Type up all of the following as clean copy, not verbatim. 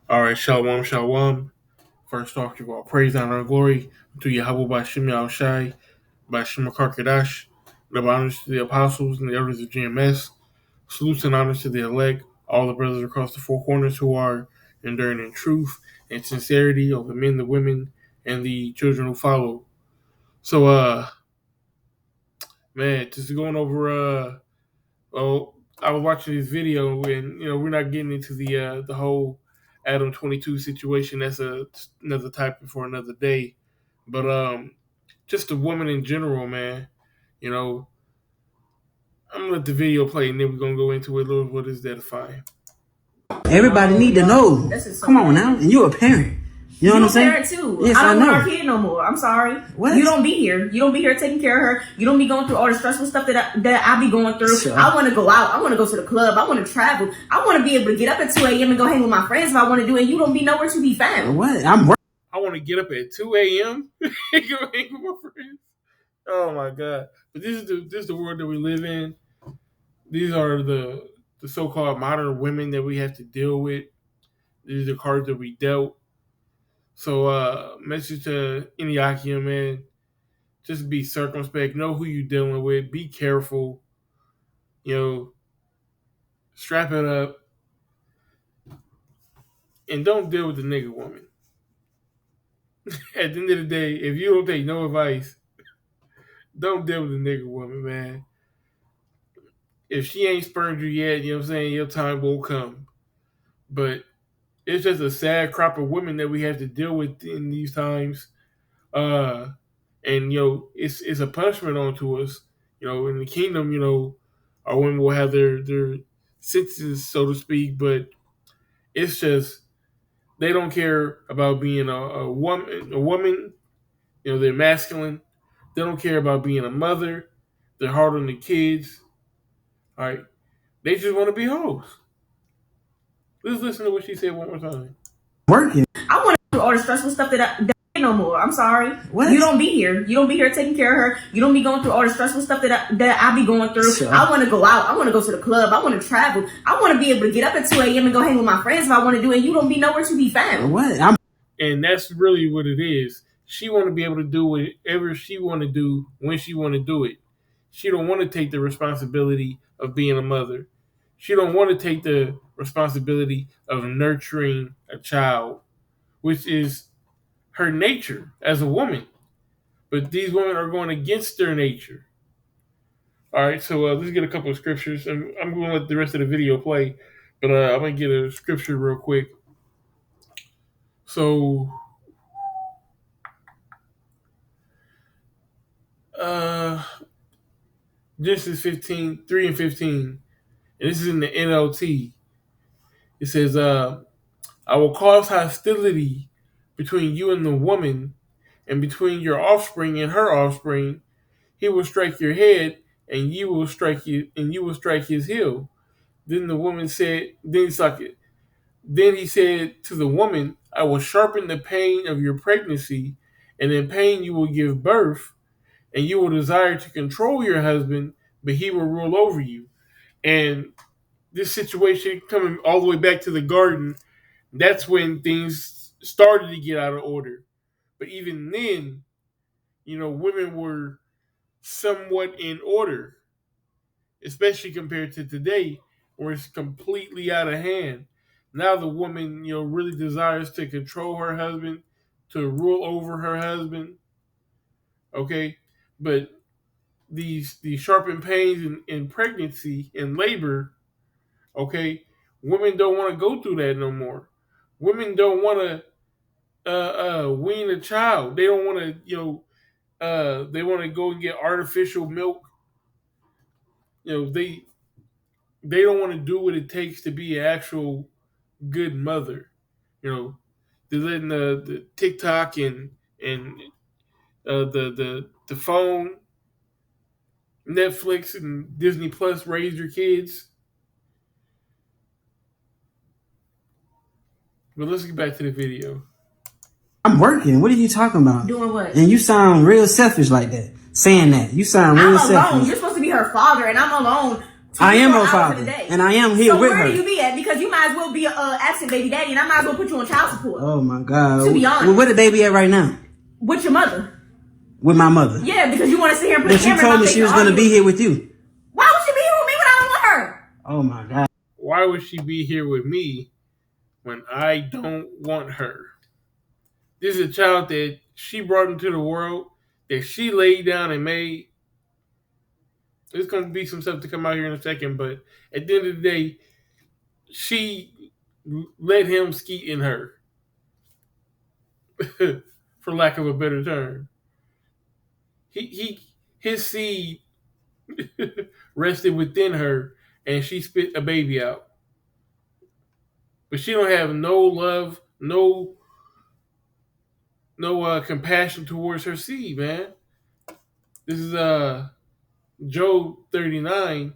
All right, shalom, shalom. First off, give all praise, honor, and glory to Yahweh Bashim Yahushai, Bashim Karkadash, the honors to the apostles and the elders of GMS. Salutes and honors to the elect, all the brothers across the four corners who are enduring in truth and sincerity, all the men, the women, and the children who follow. So, man, just going over, I was watching this video, and we're not getting into the whole Adam 22 situation. That's another topic for another day. But just the woman in general, man. You know, I'm gonna let the video play, and then we're gonna go into it a little. What is that fine? Everybody need to know. Come on now, and you're a parent. You know what I'm saying? Parent too. Yes, I don't know. want our kid no more. I'm sorry. What? You don't be here. You don't be here taking care of her. You don't be going through all the stressful stuff that I be going through. Sure. I want to go out. I want to go to the club. I want to travel. I want to be able to get up at 2 a.m. and go hang with my friends if I want to do it. And you don't be nowhere to be found. What? I want to get up at 2 a.m. and go hang with my friends. Oh my god! But this is the world that we live in. These are the so-called modern women that we have to deal with. These are the cards that we dealt. So, message to Iniakia, man. Just be circumspect. Know who you're dealing with. Be careful. Strap it up. And don't deal with the nigga woman. At the end of the day, if you don't take no advice, don't deal with the nigga woman, man. If she ain't spurned you yet, you know what I'm saying, your time will come. But it's just a sad crop of women that we have to deal with in these times. And it's a punishment onto us. In the kingdom, our women will have their senses, so to speak, but it's just they don't care about being a woman. They're masculine. They don't care about being a mother. They're hard on the kids. All right, they just want to be hoes. Let's listen to what she said one more time. Working. I want to do all the stressful stuff that no more. I'm sorry. What? You don't be here. You don't be here taking care of her. You don't be going through all the stressful stuff that I be going through. Sure. I want to go out. I want to go to the club. I want to travel. I want to be able to get up at 2 a.m. and go hang with my friends if I want to do it. And you don't be nowhere to be found. What? And that's really what it is. She want to be able to do whatever she want to do when she want to do it. She don't want to take the responsibility of being a mother. She don't want to take the responsibility of nurturing a child, which is her nature as a woman. But these women are going against their nature. All right, so let's get a couple of scriptures. And I'm going to let the rest of the video play, but I'm going to get a scripture real quick. So, Genesis 15, 3 and 15. And this is in the NLT. It says, I will cause hostility between you and the woman, and between your offspring and her offspring. He will strike your head, and you will strike his heel. Then the woman said, Then he said to the woman, I will sharpen the pain of your pregnancy, and in pain you will give birth, and you will desire to control your husband, but he will rule over you. And this situation coming all the way back to the garden, that's when things started to get out of order. But even then, women were somewhat in order, especially compared to today, where it's completely out of hand. Now the woman, really desires to control her husband, to rule over her husband. Okay, but these sharpened pains in pregnancy and labor, okay, women don't want to go through that no more. Women don't want to wean a child. They don't want to, they want to go and get artificial milk. They don't want to do what it takes to be an actual good mother. They're letting the TikTok and the phone, Netflix and Disney Plus raise your kids. But let's get back to the video. I'm working. What are you talking about? Doing what? And you sound real selfish like that. Saying that. You sound real selfish. I'm alone. You're supposed to be her father, and I'm alone I am her father, and I am here so with her. So where do you be at? Because you might as well be an absent baby daddy, and I might as well put you on child support. Oh my God! To be honest, well, where the baby at right now? With your mother. With my mother. Yeah, because you want to sit here and put a camera in my face. But she told me she was going to be here with you. Why would she be here with me when I don't want her? Oh my God! Why would she be here with me when I don't want her? This is a child that she brought into the world, that she laid down and made. There's going to be some stuff to come out here in a second, but at the end of the day, she let him skeet in her, for lack of a better term. His seed rested within her, and she spit a baby out. But she don't have no love, no compassion towards her seed, man. This is Job 39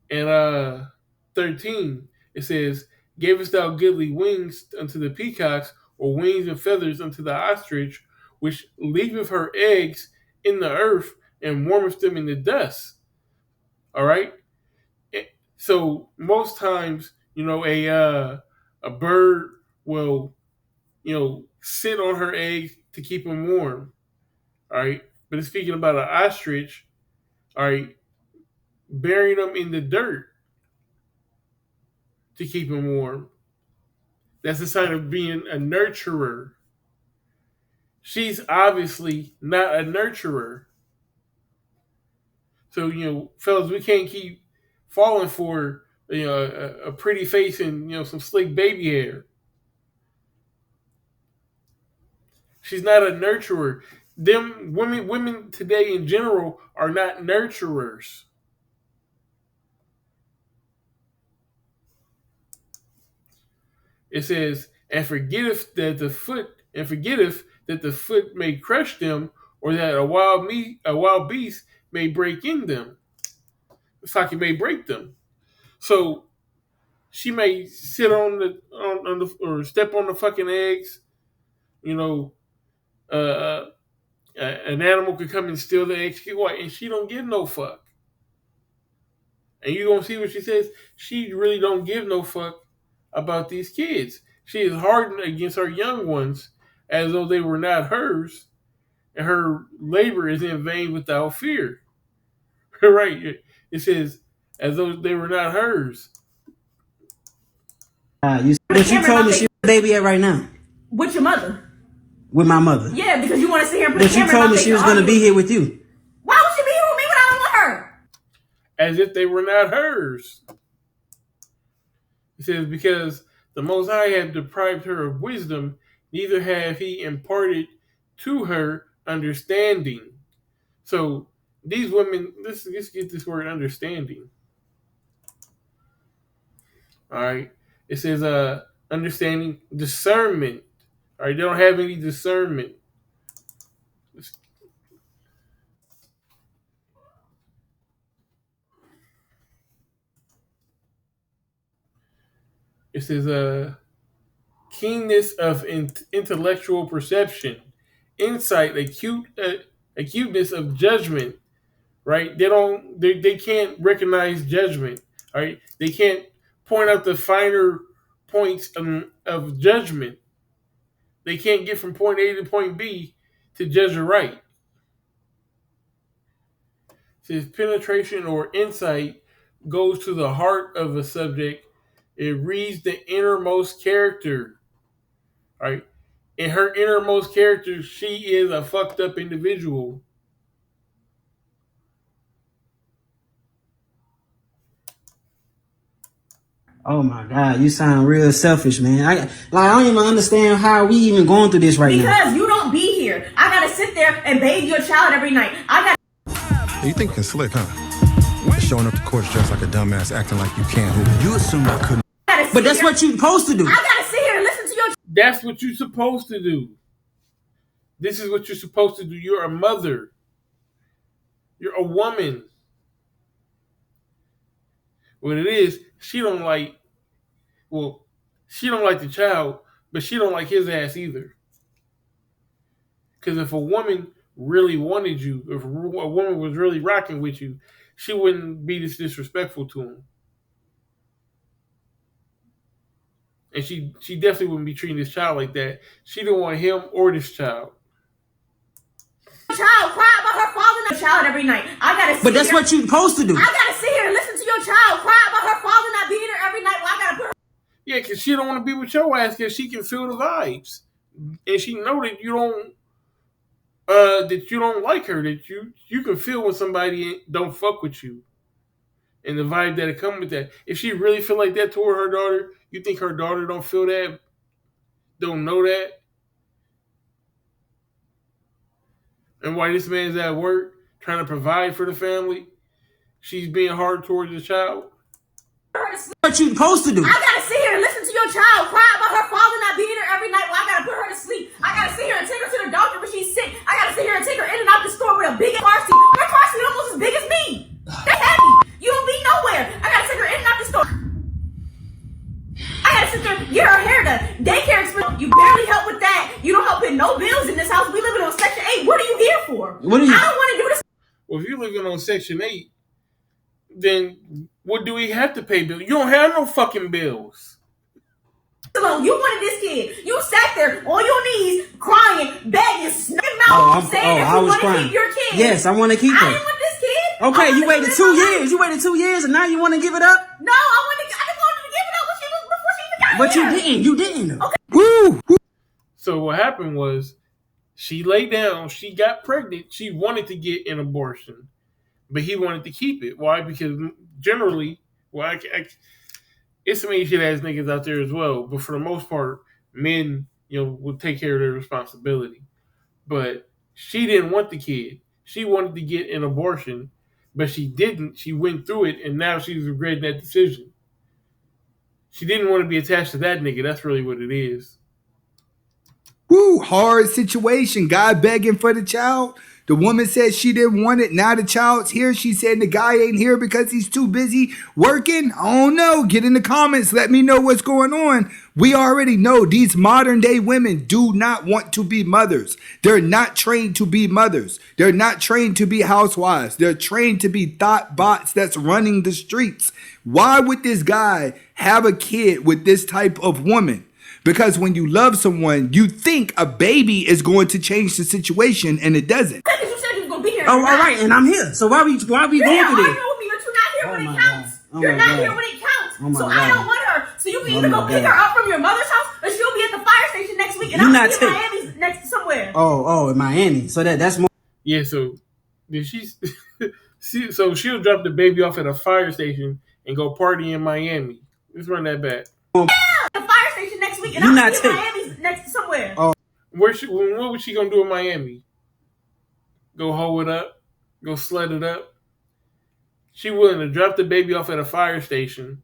and 13. It says, "Gavest thou goodly wings unto the peacocks, or wings and feathers unto the ostrich, which leaveth her eggs in the earth and warmeth them in the dust." All right. So most times, a bird will, sit on her eggs to keep them warm. All right. But it's speaking about an ostrich, all right, burying them in the dirt to keep them warm. That's a sign of being a nurturer. She's obviously not a nurturer. So, fellas, we can't keep falling for, a pretty face and, some slick baby hair. She's not a nurturer. Them women today in general are not nurturers. It says, forgetteth that the foot may crush them, or that a wild beast may break in them. It's like it may break them. So she may sit on the or step on the fucking eggs. Uh, uh, an animal could come and steal the eggs, and she don't give no fuck. And you gonna see what she says. She really don't give no fuck about these kids. She is hardened against her young ones as though they were not hers, and her labor is in vain without fear. Right? It says, as though they were not hers. But she told me she was the baby at right now. With your mother. With my mother. Yeah, because you want to sit here and put a camera in my face. But she told me she was going to be here with you. Why would she be here with me when I don't want her? As if they were not hers. It says, because the Most High had deprived her of wisdom, neither have he imparted to her understanding. So these women, let's get this word understanding. All right. It says understanding, discernment. All right, they don't have any discernment. It says keenness of intellectual perception, insight, acuteness of judgment. Right? They can't recognize judgment. Right? They can't point out the finer points of judgment. They can't get from point A to point B to judge it right. It says penetration or insight goes to the heart of a subject. It reads the innermost character. Right? In her innermost character, she is a fucked up individual. Oh my God, you sound real selfish, man. I don't even understand how we even going through this right now. Because you don't be here. I gotta sit there and bathe your child every night. You think you're slick, huh? Showing up to court dressed like a dumbass, acting like you can't hoop. You assume I couldn't. But that's what you're supposed to do. I gotta sit here and listen to your. That's what you're supposed to do. This is what you're supposed to do. You're a mother. You're a woman. What it is, she don't like the child, but she don't like his ass either. Because if a woman really wanted you, if a woman was really rocking with you, she wouldn't be this disrespectful to him. And she definitely wouldn't be treating this child like that. She didn't want him or this child. Child cry about her father not child every night. I gotta sit But that's here. what you're supposed to do. I gotta sit here and listen to your child cry about her father not being there every night. Well, I gotta put her. Yeah, because she don't want to be with your ass because she can feel the vibes. And she know that you don't like her, that you can feel when somebody don't fuck with you. And the vibe that come with that. If she really feel like that toward her daughter, you think her daughter don't feel that? Don't know that? And while this man's at work trying to provide for the family, she's being hard towards the child. What you supposed to do. I gotta sit here and listen to your child cry about her father not being there every night. Well, I gotta put her to sleep. I gotta sit here and take her to the doctor when she's sick. I gotta sit here and take her in and out the store with a big car seat. Her car seat almost as big as me. That's heavy. You don't be nowhere. I gotta take her in and out the store. I gotta sit there and get her hair done. Daycare expense. You barely help with that. You don't help with no bills in this house. We living on Section 8. What are you here for? What are you? I don't want to do this. Well, if you're living on Section 8, then what do we have to pay bills? You don't have no fucking bills. Alone. You wanted this kid. You sat there on your knees, crying, begging, snuffing mouth, saying that you want to keep your kid. Yes, I want to keep her. I didn't want this kid. Okay, you waited 2 years. You waited 2 years, and now you want to give it up? No, I just wanted to give it up before she even got But here. you didn't. Okay. Woo! So what happened was she laid down, she got pregnant, she wanted to get an abortion, but he wanted to keep it. Why? Because generally, it's some shit ass niggas out there as well, but for the most part, men, will take care of their responsibility. But she didn't want the kid. She wanted to get an abortion, but she didn't. She went through it, and now she's regretting that decision. She didn't want to be attached to that nigga. That's really what it is. Woo, hard situation. Guy begging for the child. The woman said she didn't want it. Now the child's here. She said the guy ain't here because he's too busy working. I don't know. Get in the comments. Let me know what's going on. We already know these modern day women do not want to be mothers. They're not trained to be mothers. They're not trained to be housewives. They're trained to be thought bots that's running the streets. Why would this guy have a kid with this type of woman? Because when you love someone, you think a baby is going to change the situation, and it doesn't. Because you said you was going to be here. Oh, all right, and I'm here. So why we You're going through this? arguing with me, but you're not here when it counts. You're not here when it counts. So I don't want her. So you can either go pick her up from your mother's house, or she'll be at the fire station next week, and I'll be in Miami next somewhere. Oh, in Miami. So that's more. Yeah, so did so she'll drop the baby off at a fire station and go party in Miami. Let's run that back. The fire station next week, and I'll be in Miami next somewhere. Oh. What was she gonna do in Miami? Go hoe it up? Go slut it up? She willing to drop the baby off at a fire station.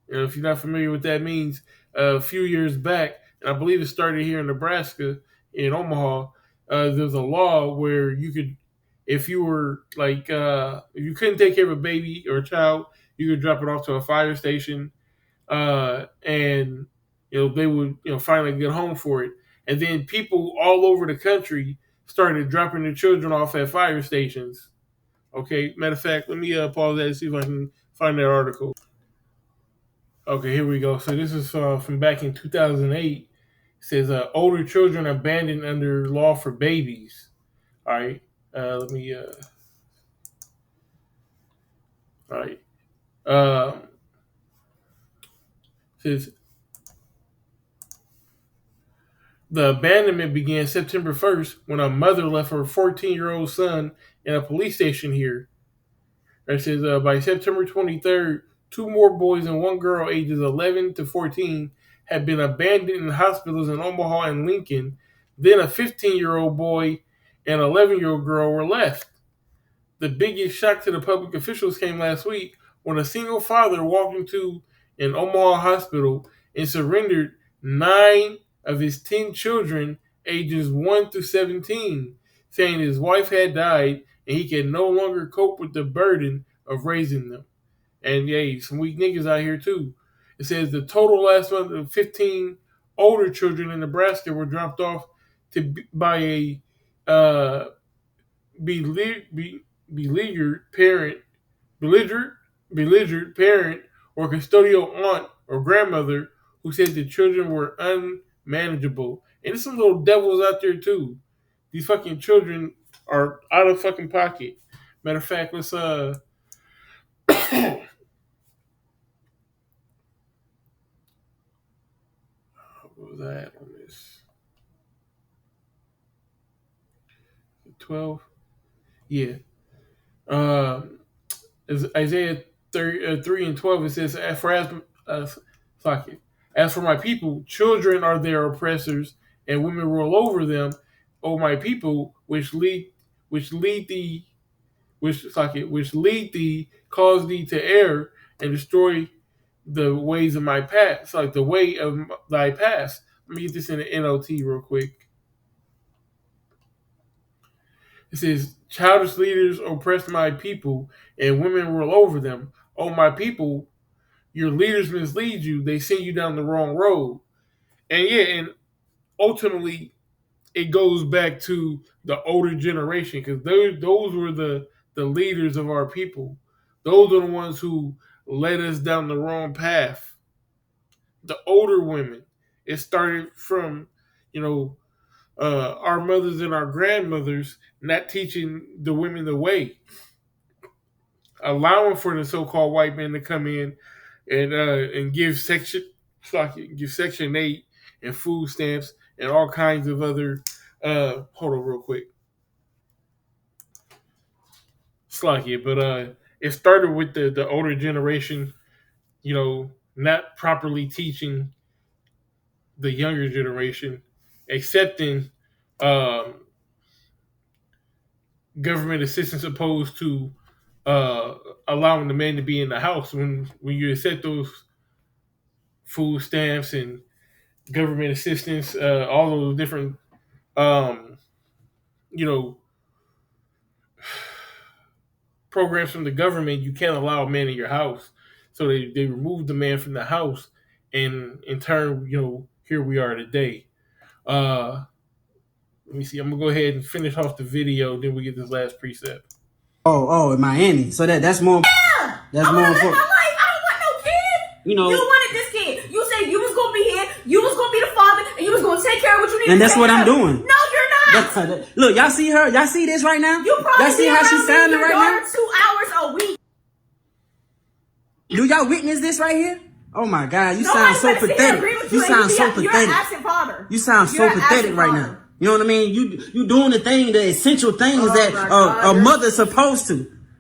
If you're not familiar with what that means, a few years back, and I believe it started here in Nebraska, in Omaha, there's a law where you could, if you were like, if you couldn't take care of a baby or a child, you could drop it off to a fire station, and they would finally get home for it. And then people all over the country started dropping their children off at fire stations. Okay, matter of fact, let me pause that and see if I can find that article. Okay, here we go. So this is from back in 2008. It says older children abandoned under law for babies. All right, let me. All right. Says the abandonment began September 1st when a mother left her 14-year-old son in a police station here. It says by September 23rd, 2 more boys and 1 girl ages 11 to 14 had been abandoned in hospitals in Omaha and Lincoln. Then a 15-year-old boy and 11-year-old girl were left. The biggest shock to the public officials came last week when a single father walked into an Omaha hospital and surrendered 9 of his 10 children ages 1 through 17, saying his wife had died and he can no longer cope with the burden of raising them. And yeah, some weak niggas out here too. It says the total last month of 15 older children in Nebraska were dropped off to beleaguered parent, belligerent, belligerent parent, or custodial aunt or grandmother who said the children were unmanageable. And there's some little devils out there too. These fucking children are out of fucking pocket. Matter of fact, let's what was that on this? 12? Yeah. Uh, Isaiah 3 and 12, it says, uh, as for my people, children are their oppressors, and women rule over them. O my people, which lead thee, which lead thee, cause thee to err, and destroy the ways of my past, like the way of thy past. Let me get this in the NLT real quick. It says, childish leaders oppress my people, and women rule over them. O my people, your leaders mislead you. They send you down the wrong road. And yeah, and ultimately, it goes back to the older generation because those were the leaders of our people. Those are the ones who led us down the wrong path. The older women. It started from, you know, our mothers and our grandmothers not teaching the women the way, allowing for the so-called white men to come in and give Section 8 and food stamps and all kinds of other. Hold on, real quick. Slacky, but it started with the older generation, you know, not properly teaching the younger generation, accepting um, government assistance opposed to uh, allowing the man to be in the house. When you accept those food stamps and government assistance, all those different, um, you know, programs from the government, you can't allow a man in your house. So they removed the man from the house, and in turn, you know, here we are today. Let me see. I'm gonna go ahead and finish off the video, then we get this last precept. Oh, in Miami. So that's more. Yeah. That's I more want to live important. my life. I don't want no kid. You know. You wanted this kid. You said you was gonna be here. You was gonna be the father, and you was gonna take care of what you need. And to that's take what care I'm of. doing. No, you're not. Look, y'all see her? Y'all see this right now? You probably Y'all see how she's sounding right now? 2 hours a week. Do y'all witness this right here? Oh my God, you Nobody sound so better sit here and pathetic. agree with You and sound so You're an pathetic. absent father. You sound so You're an pathetic absent right father. now. You know what I mean? You doing the thing, the essential things Oh that my God, a mother's supposed to.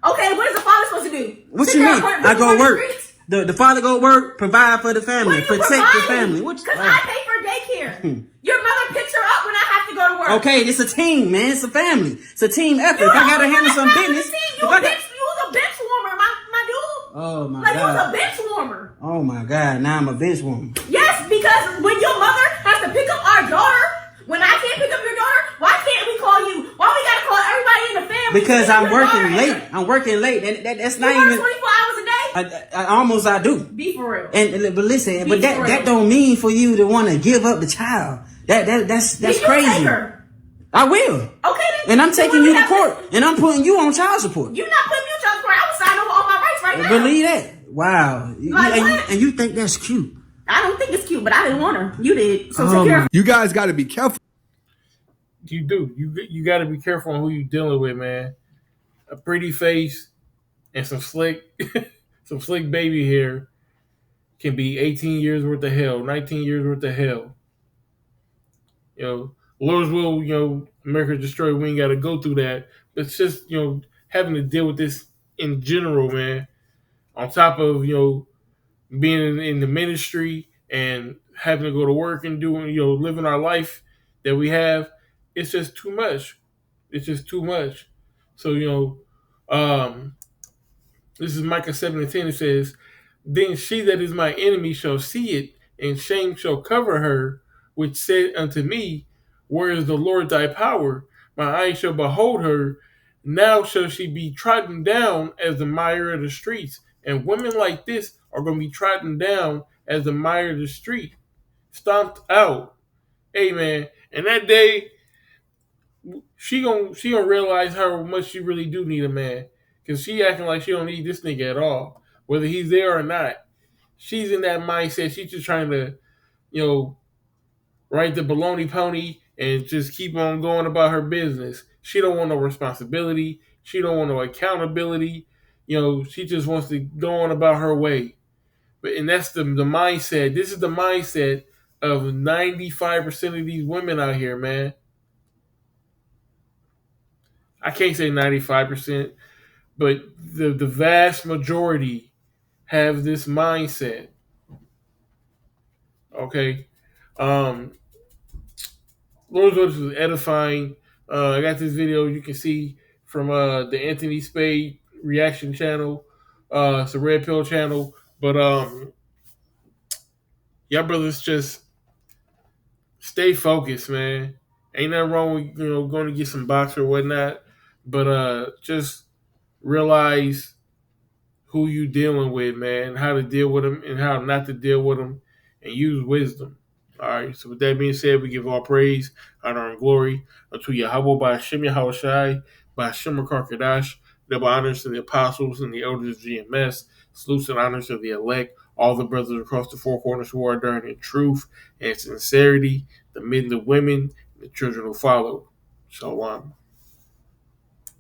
Okay, what is the father supposed to do? What Sit you there mean? and I go the work. streets? The father go work, provide for the family, What are you protect the providing? family. Because I pay for daycare. Your mother picks her up when I have to go to work. Okay, it's a team, man. It's a family. It's a team effort. You If I gotta handle some not business, a team. if I got, You was a bench warmer, my dude. oh my Like, you was a God. bench warmer. Oh my God. Now I'm a bench woman. Yes, because when your mother has to pick up our daughter, when I can't pick up your daughter, why can't we call you? Why we gotta call everybody in the family? Because to pick I'm up your working daughter? late. I'm working late, and that's You not work even. 24 hours a day? I do. Be for real. But listen, Be but for real. that don't mean for you to want to give up the child. That's Then you crazy. take her. I will. Okay, then. And I'm Then taking what you we to have court, and I'm putting you on child support. You're not putting me on child support. I would sign over all my rights right now. Believe that? Wow. Like what? And you think that's cute? I don't think it's cute, but I didn't want her. You did. So Oh take care of You guys got to be careful. You do. You got to be careful on who you're dealing with, man. A pretty face and some slick, some slick baby hair can be 18 years worth of hell, 19 years worth of hell. You know, Lord's will, you know, America destroyed. We ain't got to go through that. But it's just, you know, having to deal with this in general, man. On top of, you know, being in the ministry and having to go to work and doing, you know, living our life that we have, it's just too much. It's just too much. So, you know, this is Micah 7:10. It says, then she that is my enemy shall see it, and shame shall cover her, which said unto me, where is the Lord thy power? My eyes shall behold her. Now shall she be trodden down as the mire of the streets. And women like this are going to be trodden down as the mire of the street, stomped out. Amen. And that day, she gonna realize how much she really do need a man, because she acting like she don't need this nigga at all, whether he's there or not. She's in that mindset. She's just trying to, you know, ride the baloney pony and just keep on going about her business. She don't want no responsibility. She don't want no accountability. She just wants to go on about her way. And that's the mindset. This is the mindset of 95% of these women out here, man. I can't say 95%, but the vast majority have this mindset. Okay. Um, Lord's Orders was edifying. I got this video you can see from the Anthony Spade reaction channel. It's a Red Pill channel. But y'all brothers just stay focused, man. Ain't nothing wrong with going to get some box or whatnot. But just realize who you dealing with, man, how to deal with them and how not to deal with them, and use wisdom. All right. So with that being said, we give all praise, honor, and glory unto Yahweh by Hashem Yahushai, by Hashem Karkadash, double honors to the apostles and the elders of GMS, salutes and honors to the elect, all the brothers across the four corners who are there in truth and sincerity, the men, the women, the children who follow. Shalom.